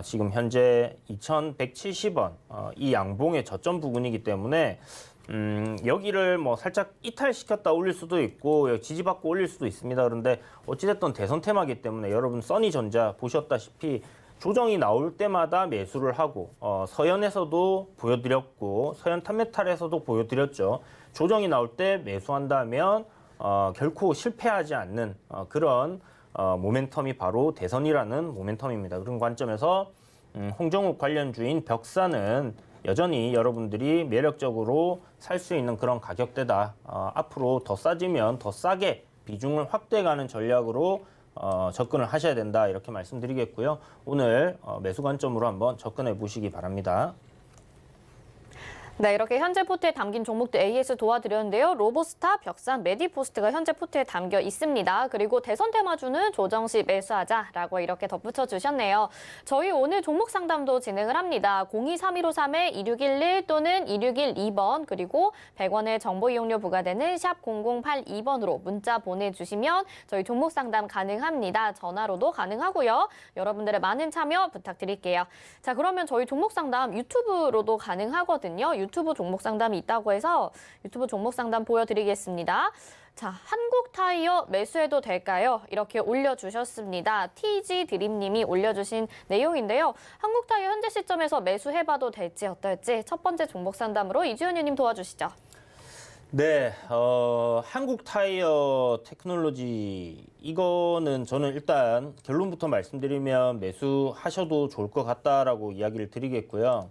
지금 현재 2,170원 이 양봉의 저점 부근이기 때문에 여기를 뭐 살짝 이탈시켰다 올릴 수도 있고 지지받고 올릴 수도 있습니다. 그런데 어찌됐든 대선 테마이기 때문에 여러분 써니전자 보셨다시피 조정이 나올 때마다 매수를 하고 서현에서도 보여드렸고 서현 탑메탈에서도 보여드렸죠. 조정이 나올 때 매수한다면 결코 실패하지 않는 그런 모멘텀이 바로 대선이라는 모멘텀입니다. 그런 관점에서 홍정욱 관련주인 벽사는 여전히 여러분들이 매력적으로 살 수 있는 그런 가격대다. 앞으로 더 싸지면 더 싸게 비중을 확대해가는 전략으로 접근을 하셔야 된다 이렇게 말씀드리겠고요. 오늘 매수 관점으로 한번 접근해 보시기 바랍니다.
네, 이렇게 현재 포트에 담긴 종목들 AS 도와드렸는데요. 로보스타, 벽산, 메디포스트가 현재 포트에 담겨 있습니다. 그리고 대선 테마주는 조정 시 매수하자라고 이렇게 덧붙여 주셨네요. 저희 오늘 종목 상담도 진행을 합니다. 023153-2611 또는 2612번 그리고 100원의 정보 이용료 부과되는 샵 0082번으로 문자 보내주시면 저희 종목 상담 가능합니다. 전화로도 가능하고요. 여러분들의 많은 참여 부탁드릴게요. 자, 그러면 저희 종목 상담 유튜브로도 가능하거든요. 유튜브 종목 상담이 있다고 해서 유튜브 종목 상담 보여드리겠습니다. 자, 한국타이어 매수해도 될까요? 이렇게 올려주셨습니다. TG 드림님이 올려주신 내용인데요. 한국타이어 현재 시점에서 매수해봐도 될지 어떨지 첫 번째 종목 상담으로 이주연 의원님 도와주시죠.
네, 한국타이어 테크놀로지 이거는 저는 일단 결론부터 말씀드리면 매수하셔도 좋을 것 같다라고 이야기를 드리겠고요.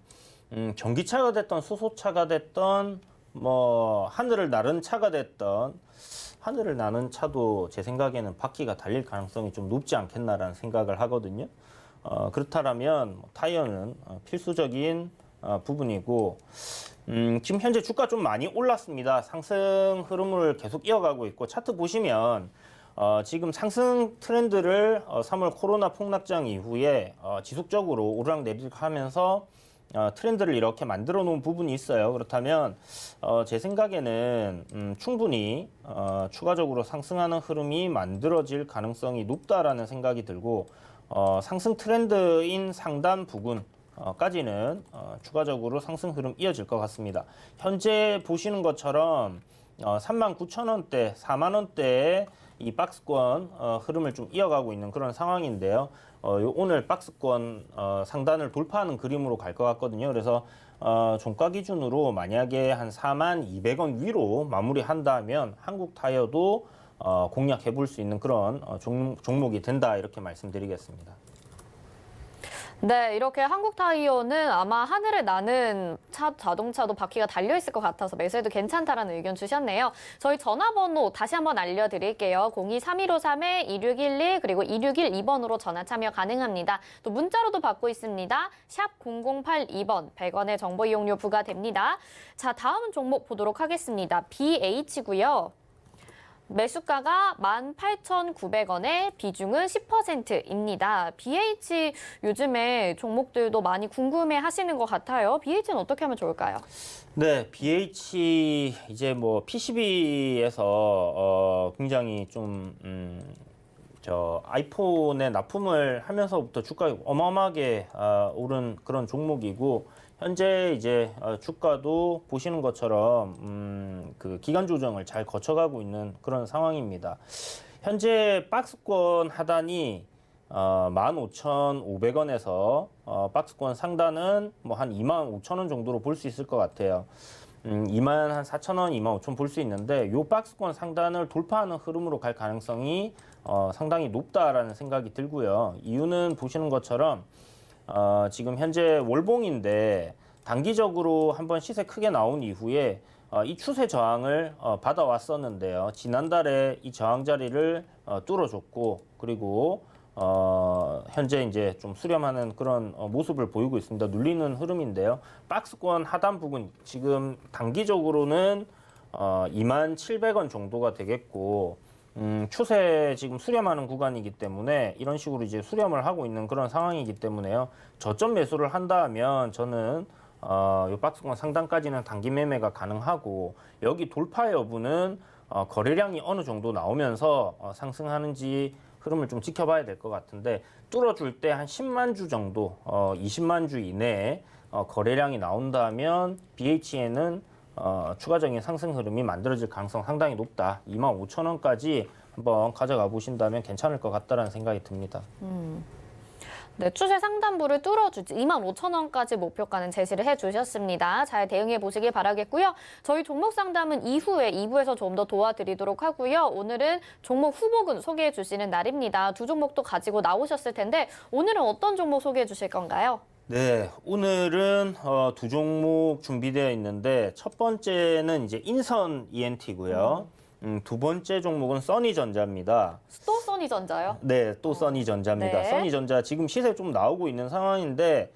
전기차가 됐던 수소차가 됐던 뭐 하늘을 나른 차가 됐던 하늘을 나는 차도 제 생각에는 바퀴가 달릴 가능성이 좀 높지 않겠나라는 생각을 하거든요. 그렇다면 타이어는 필수적인 부분이고 지금 현재 주가 좀 많이 올랐습니다. 상승 흐름을 계속 이어가고 있고 차트 보시면 지금 상승 트렌드를 3월 코로나 폭락장 이후에 지속적으로 오르락내리락 하면서 트렌드를 이렇게 만들어 놓은 부분이 있어요. 그렇다면 제 생각에는 충분히 추가적으로 상승하는 흐름이 만들어질 가능성이 높다라는 생각이 들고 상승 트렌드인 상단 부근까지는 추가적으로 상승 흐름 이어질 것 같습니다. 현재 보시는 것처럼 39,000원대, 4만원대의 이 박스권 흐름을 좀 이어가고 있는 그런 상황인데요. 오늘 박스권 상단을 돌파하는 그림으로 갈 것 같거든요. 그래서 종가 기준으로 만약에 한 42,200원 위로 마무리한다면 한국타이어도 공략해 볼 수 있는 그런 종목이 된다 이렇게 말씀드리겠습니다.
네, 이렇게 한국타이어는 아마 하늘에 나는 자동차도 바퀴가 달려있을 것 같아서 매수해도 괜찮다라는 의견 주셨네요. 저희 전화번호 다시 한번 알려드릴게요. 023153-2612 그리고 2612번으로 전화 참여 가능합니다. 또 문자로도 받고 있습니다. 샵 0082번 100원의 정보 이용료 부과됩니다. 자, 다음 종목 보도록 하겠습니다. BH고요. 매수가가 18,900원에 비중은 10%입니다. BH 요즘에 종목들도 많이 궁금해 하시는 것 같아요. BH는 어떻게 하면 좋을까요?
네, BH 이제 뭐 PCB에서 굉장히 좀 아이폰에 납품을 하면서부터 주가가 어마어마하게 오른 그런 종목이고 현재 이제 주가도 보시는 것처럼 그 기간 조정을 잘 거쳐가고 있는 그런 상황입니다. 현재 박스권 하단이 15,500원에서 박스권 상단은 뭐 한 25,000원 정도로 볼 수 있을 것 같아요. 24,000원, 25,000원 볼 수 있는데 요 박스권 상단을 돌파하는 흐름으로 갈 가능성이 상당히 높다라는 생각이 들고요. 이유는 보시는 것처럼 지금 현재 월봉인데 단기적으로 한번 시세 크게 나온 이후에 이 추세 저항을 받아왔었는데요. 지난달에 이 저항 자리를 뚫어줬고 그리고 현재 이제 좀 수렴하는 그런 모습을 보이고 있습니다. 눌리는 흐름인데요. 박스권 하단 부분 지금 단기적으로는 27,000원 정도가 되겠고 추세 지금 수렴하는 구간이기 때문에 이런 식으로 이제 수렴을 하고 있는 그런 상황이기 때문에요. 저점 매수를 한다 하면 저는 이 박스권 상단까지는 단기 매매가 가능하고 여기 돌파 여부는 거래량이 어느 정도 나오면서 상승하는지 흐름을 좀 지켜봐야 될 것 같은데 뚫어줄 때 한 10만 주 정도, 20만 주 이내에 거래량이 나온다면 BH에는 추가적인 상승 흐름이 만들어질 가능성 상당히 높다. 25,000원까지 한번 가져가 보신다면 괜찮을 것 같다라는 생각이 듭니다.
네, 추세 상단부를 뚫어주지 25,000원까지 목표가는 제시를 해주셨습니다. 잘 대응해 보시길 바라겠고요. 저희 종목 상담은 이후에 2부에서 좀 더 도와드리도록 하고요. 오늘은 종목 후보군 소개해 주시는 날입니다. 두 종목도 가지고 나오셨을 텐데 오늘은 어떤 종목 소개해 주실 건가요?
네, 오늘은 두 종목 준비되어 있는데 첫 번째는 이제 인선 ENT고요. 두 번째 종목은 써니전자입니다.
또 써니전자요?
네, 또 써니전자입니다.
네.
써니전자 지금 시세 좀 나오고 있는 상황인데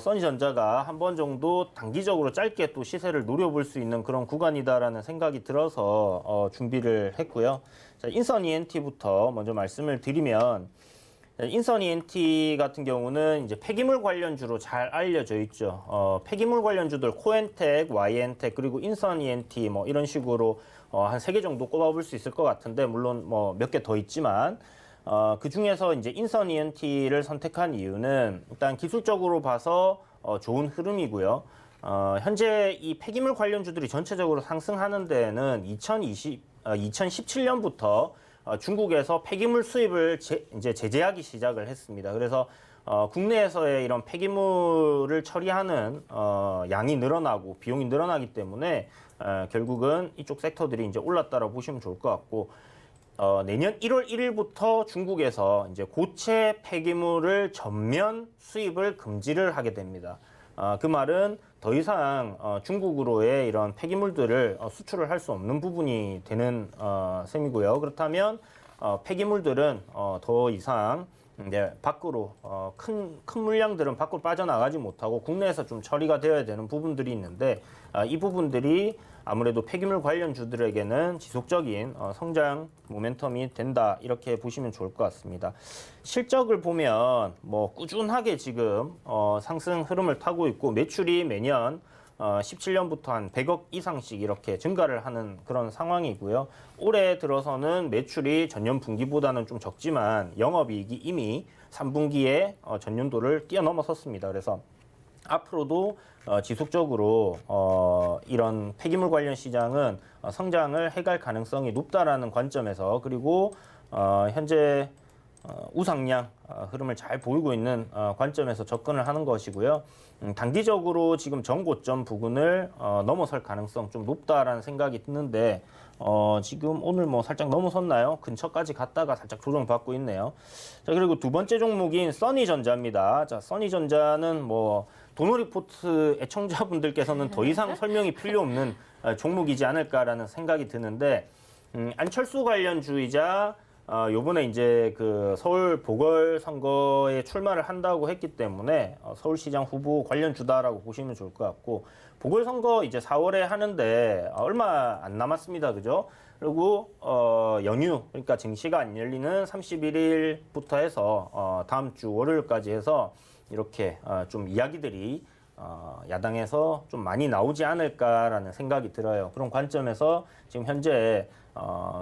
써니전자가 한 번 정도 단기적으로 짧게 또 시세를 노려볼 수 있는 그런 구간이다라는 생각이 들어서 준비를 했고요. 자, 인선 ENT부터 먼저 말씀을 드리면 인선 ENT 같은 경우는 이제 폐기물 관련주로 잘 알려져 있죠. 폐기물 관련주들 코엔텍, Y엔텍 그리고 인선 ENT 뭐 이런 식으로 한 3개 정도 꼽아볼 수 있을 것 같은데 물론 뭐 몇 개 더 있지만 그 중에서 이제 인선 ENT를 선택한 이유는 일단 기술적으로 봐서 좋은 흐름이고요. 현재 이 폐기물 관련주들이 전체적으로 상승하는 데에는 2017년부터 중국에서 폐기물 수입을 이제 제재하기 시작을 했습니다. 그래서 국내에서의 이런 폐기물을 처리하는 양이 늘어나고 비용이 늘어나기 때문에 결국은 이쪽 섹터들이 이제 올랐다라고 보시면 좋을 것 같고 내년 1월 1일부터 중국에서 이제 고체 폐기물을 전면 수입을 금지를 하게 됩니다. 그 말은 더 이상 중국으로의 이런 폐기물들을 수출을 할 수 없는 부분이 되는 셈이고요. 그렇다면 폐기물들은 더 이상 이제 밖으로 큰 물량들은 밖으로 빠져나가지 못하고 국내에서 좀 처리가 되어야 되는 부분들이 있는데 이 부분들이 아무래도 폐기물 관련주들에게는 지속적인 성장 모멘텀이 된다 이렇게 보시면 좋을 것 같습니다. 실적을 보면 뭐 꾸준하게 지금 상승 흐름을 타고 있고 매출이 매년 17년부터 한 100억 이상씩 이렇게 증가를 하는 그런 상황이고요. 올해 들어서는 매출이 전년 분기보다는 좀 적지만 영업이익이 이미 3분기에 전년도를 뛰어넘었습니다. 그래서 앞으로도 지속적으로 이런 폐기물 관련 시장은 성장을 해갈 가능성이 높다라는 관점에서 그리고 현재 우상향 흐름을 잘 보이고 있는 관점에서 접근을 하는 것이고요. 단기적으로 지금 전고점 부근을 넘어설 가능성 좀 높다라는 생각이 드는데 지금 오늘 뭐 살짝 넘어섰나요? 근처까지 갔다가 살짝 조정받고 있네요. 자, 그리고 두 번째 종목인 써니전자입니다. 자, 써니전자는 뭐 도노리포트 애청자분들께서는 더 이상 설명이 필요 없는 종목이지 않을까라는 생각이 드는데 안철수 관련주이자 요번에 이제 그 서울 보궐선거에 출마를 한다고 했기 때문에 서울시장 후보 관련주다라고 보시면 좋을 것 같고 보궐선거 이제 4월에 하는데 얼마 안 남았습니다. 그죠? 그리고 연휴, 그러니까 증시가 안 열리는 31일부터 해서 다음 주 월요일까지 해서 이렇게 좀 이야기들이 야당에서 좀 많이 나오지 않을까라는 생각이 들어요. 그런 관점에서 지금 현재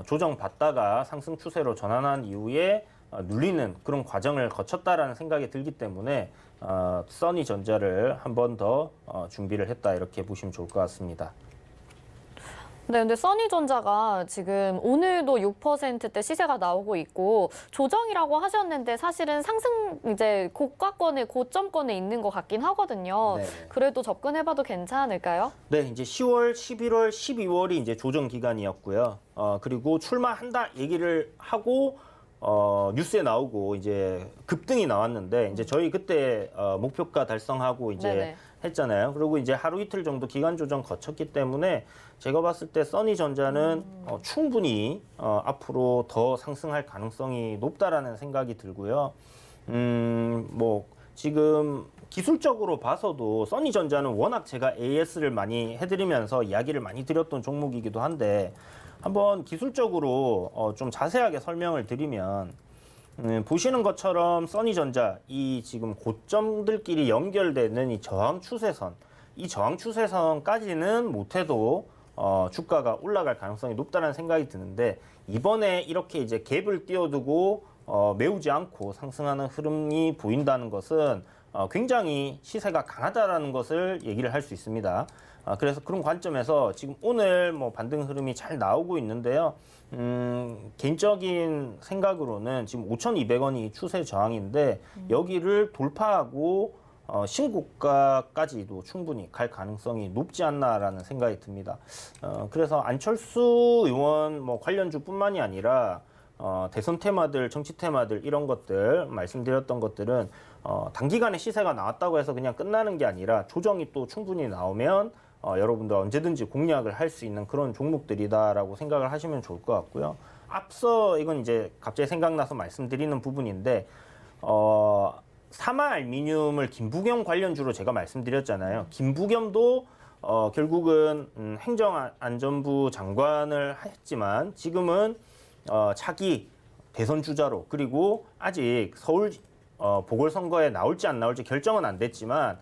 조정받다가 상승 추세로 전환한 이후에 눌리는 그런 과정을 거쳤다라는 생각이 들기 때문에 써니전자를 한 번 더 준비를 했다 이렇게 보시면 좋을 것 같습니다.
네, 근데 써니전자가 지금 오늘도 6%대 시세가 나오고 있고 조정이라고 하셨는데 사실은 상승 이제 고가권에 고점권에 있는 것 같긴 하거든요.
네.
그래도 접근해봐도 괜찮을까요?
네, 이제 10월, 11월, 12월이 이제 조정 기간이었고요. 그리고 출마한다 얘기를 하고 뉴스에 나오고 이제 급등이 나왔는데 이제 저희 그때 목표가 달성하고 이제
네네.
했잖아요. 그리고 이제 하루 이틀 정도 기간 조정 거쳤기 때문에 제가 봤을 때 써니전자는 충분히 앞으로 더 상승할 가능성이 높다라는 생각이 들고요. 뭐 지금 기술적으로 봐서도 써니전자는 워낙 제가 AS를 많이 해드리면서 이야기를 많이 드렸던 종목이기도 한데 한번 기술적으로 좀 자세하게 설명을 드리면 보시는 것처럼 써니전자 이 지금 고점들끼리 연결되는 이 저항 추세선, 이 저항 추세선까지는 못해도 주가가 올라갈 가능성이 높다는 생각이 드는데 이번에 이렇게 이제 갭을 띄워두고 메우지 않고 상승하는 흐름이 보인다는 것은 굉장히 시세가 강하다라는 것을 얘기를 할 수 있습니다. 그래서 그런 관점에서 지금 오늘 뭐 반등 흐름이 잘 나오고 있는데요. 개인적인 생각으로는 지금 5,200원이 추세 저항인데 여기를 돌파하고 신고가까지도 충분히 갈 가능성이 높지 않나라는 생각이 듭니다. 그래서 안철수 의원 뭐 관련주뿐만이 아니라 대선 테마들, 정치 테마들 이런 것들 말씀드렸던 것들은 단기간에 시세가 나왔다고 해서 그냥 끝나는 게 아니라 조정이 또 충분히 나오면 여러분들 언제든지 공략을 할 수 있는 그런 종목들이다라고 생각을 하시면 좋을 것 같고요. 앞서 이건 이제 갑자기 생각나서 말씀드리는 부분인데 사마 알미늄을 김부겸 관련주로 제가 말씀드렸잖아요. 김부겸도 결국은 행정안전부 장관을 했지만 지금은 차기 대선 주자로 그리고 아직 서울 보궐선거에 나올지 안 나올지 결정은 안 됐지만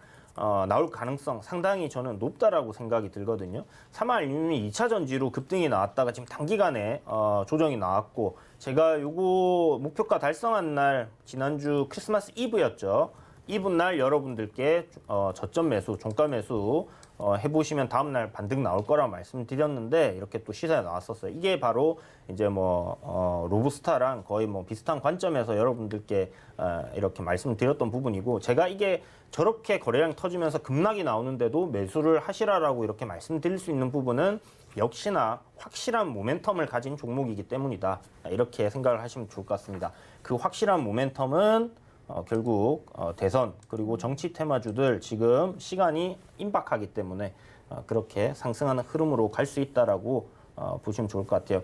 나올 가능성 상당히 저는 높다라고 생각이 들거든요. 사마알루미늄이 2차 전지로 급등이 나왔다가 지금 단기간에 조정이 나왔고 제가 요거 목표가 달성한 날 지난주 크리스마스 이브였죠. 이브 날 여러분들께 저점 매수, 종가 매수 해보시면 다음날 반등 나올 거라 말씀드렸는데 이렇게 또 시세가 나왔었어요. 이게 바로 이제 뭐 로부스타랑 거의 뭐 비슷한 관점에서 여러분들께 이렇게 말씀드렸던 부분이고 제가 이게 저렇게 거래량이 터지면서 급락이 나오는데도 매수를 하시라라고 이렇게 말씀드릴 수 있는 부분은 역시나 확실한 모멘텀을 가진 종목이기 때문이다. 이렇게 생각을 하시면 좋을 것 같습니다. 그 확실한 모멘텀은 결국 대선 그리고 정치 테마주들 지금 시간이 임박하기 때문에 그렇게 상승하는 흐름으로 갈 수 있다라고 보시면 좋을 것 같아요.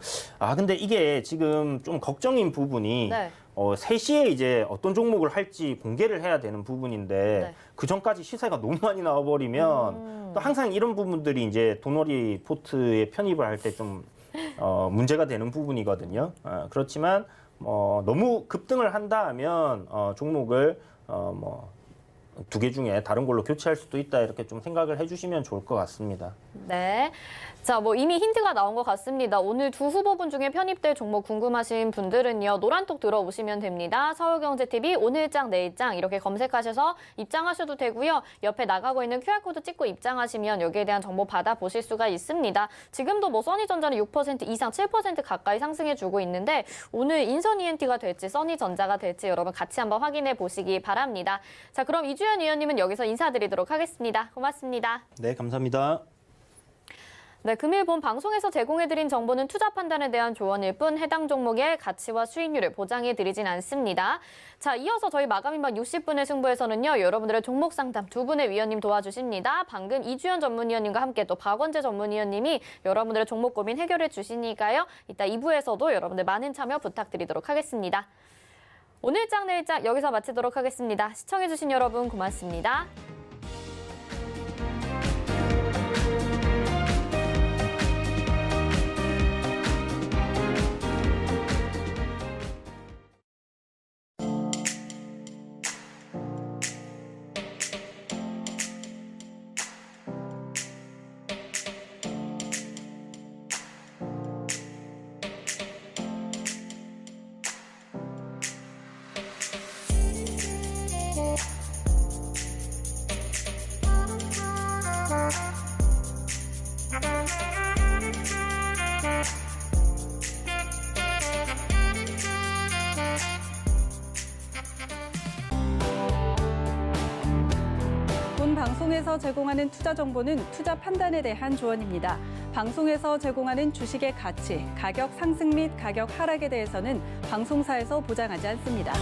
근데 이게 지금 좀 걱정인 부분이
네.
3시에 이제 어떤 종목을 할지 공개를 해야 되는 부분인데
네.
그 전까지 시세가 너무 많이 나와버리면 또 항상 이런 부분들이 이제 도너리 포트에 편입을 할 때 좀 문제가 되는 부분이거든요. 그렇지만 너무 급등을 한다 하면 종목을 뭐 2개 중에 다른 걸로 교체할 수도 있다 이렇게 좀 생각을 해주시면 좋을 것 같습니다.
네. 자, 뭐 이미 힌트가 나온 것 같습니다. 오늘 두 후보분 중에 편입될 종목 궁금하신 분들은요. 노란톡 들어오시면 됩니다. 서울경제TV 오늘장 내일장 이렇게 검색하셔서 입장하셔도 되고요. 옆에 나가고 있는 QR코드 찍고 입장하시면 여기에 대한 정보 받아보실 수가 있습니다. 지금도 뭐 써니전자는 6% 이상 7% 가까이 상승해주고 있는데 오늘 인선 ENT가 될지 써니전자가 될지 여러분 같이 한번 확인해 보시기 바랍니다. 자, 그럼 이주연 위원님은 여기서 인사드리도록 하겠습니다. 고맙습니다.
네, 감사합니다.
네, 금일 본 방송에서 제공해드린 정보는 투자 판단에 대한 조언일 뿐 해당 종목의 가치와 수익률을 보장해드리진 않습니다. 자, 이어서 저희 마감인방 60분의 승부에서는요. 여러분들의 종목 상담 두 분의 위원님 도와주십니다. 방금 이주연 전문위원님과 함께 또 박원재 전문위원님이 여러분들의 종목 고민 해결해 주시니까요. 이따 2부에서도 여러분들 많은 참여 부탁드리도록 하겠습니다. 오늘장 내일장 여기서 마치도록 하겠습니다. 시청해주신 여러분 고맙습니다.
방송에서 제공하는 투자 정보는 투자 판단에 대한 조언입니다. 방송에서 제공하는 주식의 가치, 가격 상승 및 가격 하락에 대해서는 방송사에서 보장하지 않습니다.